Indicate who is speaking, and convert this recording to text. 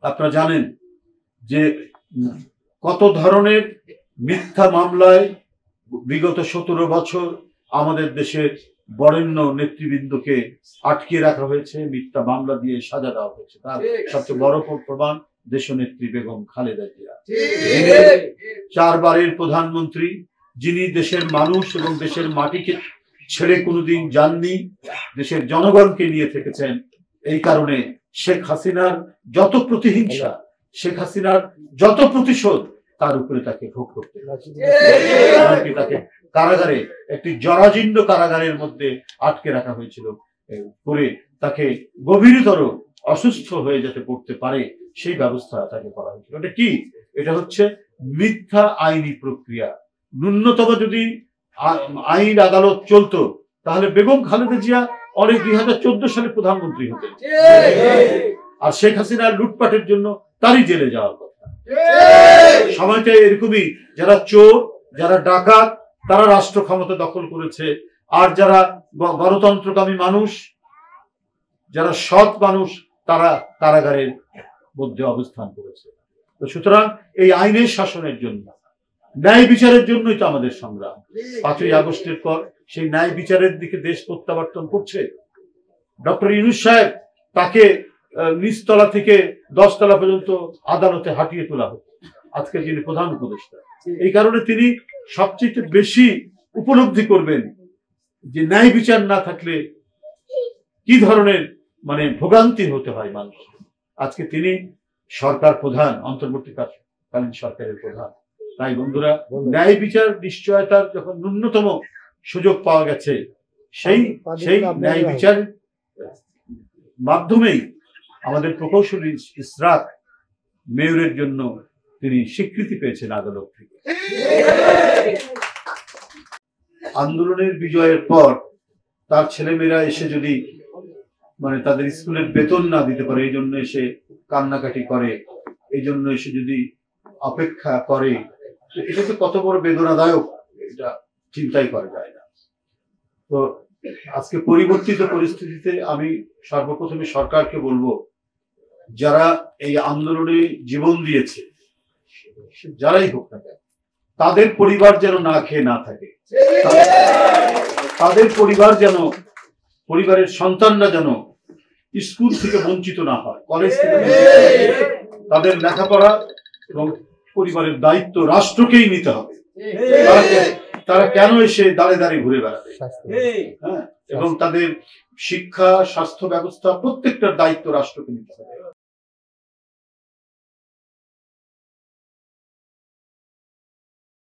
Speaker 1: আপনারা জানেন যে কত ধরনের মিথ্যা মামলায় বিগত 17 বছর আমাদের দেশের বরেণ্য নেতৃবৃন্দকে আটকে রাখা হয়েছে, মিথ্যা মামলা দিয়ে সাজা দেওয়া হয়েছে। তার সবচেয়ে বড় প্রমাণ দেশনেত্রী বেগম খালেদা জিয়া, 4 বারের প্রধানমন্ত্রী, যিনি দেশের মানুষ এবং দেশের মাটিকে ছেড়ে কোনোদিন যাননি, দেশের জনগণকে নিয়ে থেকেছেন। এই কারণে শেখ হাসিনার যত প্রতিহিংসা, শেখ হাসিনার যত প্রতিশোধ, তার উপরে তাকে ভোগ করতে তাকে কারাগারে, একটি জরাজীর্ণ কারাগারের মধ্যে আটকে রাখা হয়েছিল, করে তাকে গভীরতর অসুস্থ হয়ে যেতে পড়তে পারে সেই ব্যবস্থা তাকে করা হয়েছিল। এটা কি? এটা হচ্ছে মিথ্যা আইনি প্রক্রিয়া। ন্যূনতম যদি আইন আদালত চলতো তাহলে বেগম খালেদা জিয়া অনেক 2014 সালে প্রধানমন্ত্রী হতেন, আর শেখ হাসিনার লুটপাটের জন্য তারই জেলে যাওয়ার কথা। সময়টা এরকমই, যারা চোর, যারা ডাকাত, তারা রাষ্ট্র ক্ষমতা দখল করেছে, আর যারা গণতন্ত্রকামী মানুষ, যারা সৎ মানুষ, তারা কারাগারের মধ্যে অবস্থান করেছে। তো সুতরাং এই আইনের শাসনের জন্য, ন্যায় বিচারের জন্যই তো আমাদের সংগ্রাম। 5ই আগস্টের পর সেই ন্যায় বিচারের দিকে দেশ প্রত্যাবর্তন করছে। ডক্টর ইউনূস সাহেব, তাকে নিচতলা থেকে 10 তলা পর্যন্ত আদালতে হাঁটিয়ে তোলা হতো, আজকে যিনি প্রধান উপদেষ্টা। এই কারণে তিনি সবচেয়ে বেশি উপলব্ধি করবেন যে ন্যায় বিচার না থাকলে কি ধরনের ভোগান্তি হতে হয় মানুষ। আজকে তিনি সরকার প্রধান, অন্তর্বর্তীকালীন সরকারের প্রধান। তাই বন্ধুরা, ন্যায় বিচার নিশ্চয়তার যখন ন্যূনতম সুযোগ পাওয়া গেছে, সেই ন্যায় বিচার মাধ্যমেই আমাদের প্রকৌশলী ইসরাত মেয়রের জন্য তিনি স্বীকৃতি পেয়েছেন আদালত থেকে। আন্দোলনের বিজয়ের পর তার ছেলেমেয়েরা এসে যদি তাদের স্কুলের বেতন না দিতে পারে, এই জন্য এসে কান্নাকাটি করে, এই জন্য এসে যদি অপেক্ষা করে, এটা তো কত বড় বেদনাদায়ক, এটা চিন্তাই করা যায় না। তো আজকে পরিবর্তিত পরিস্থিতিতে আমি সর্বপ্রথমে সরকারকে বলবো, যারা এই আন্দোলনে জীবন দিয়েছে, যারাই হোক না কেন, তাদের পরিবার যেন না খেয়ে না থাকে, তাদের পরিবারের সন্তানরা যেন স্কুল থেকে বঞ্চিত না হয়, কলেজ থেকে, তাদের লেখাপড়া এবং পরিবারের দায়িত্ব রাষ্ট্রকেই নিতে হবে। তারা কেন এসে দাঁড়ে দাঁড়িয়ে ঘুরে বেড়াবে? এবং তাদের শিক্ষা, স্বাস্থ্য ব্যবস্থা প্রত্যেকটার দায়িত্ব রাষ্ট্রকে নিতে হবে।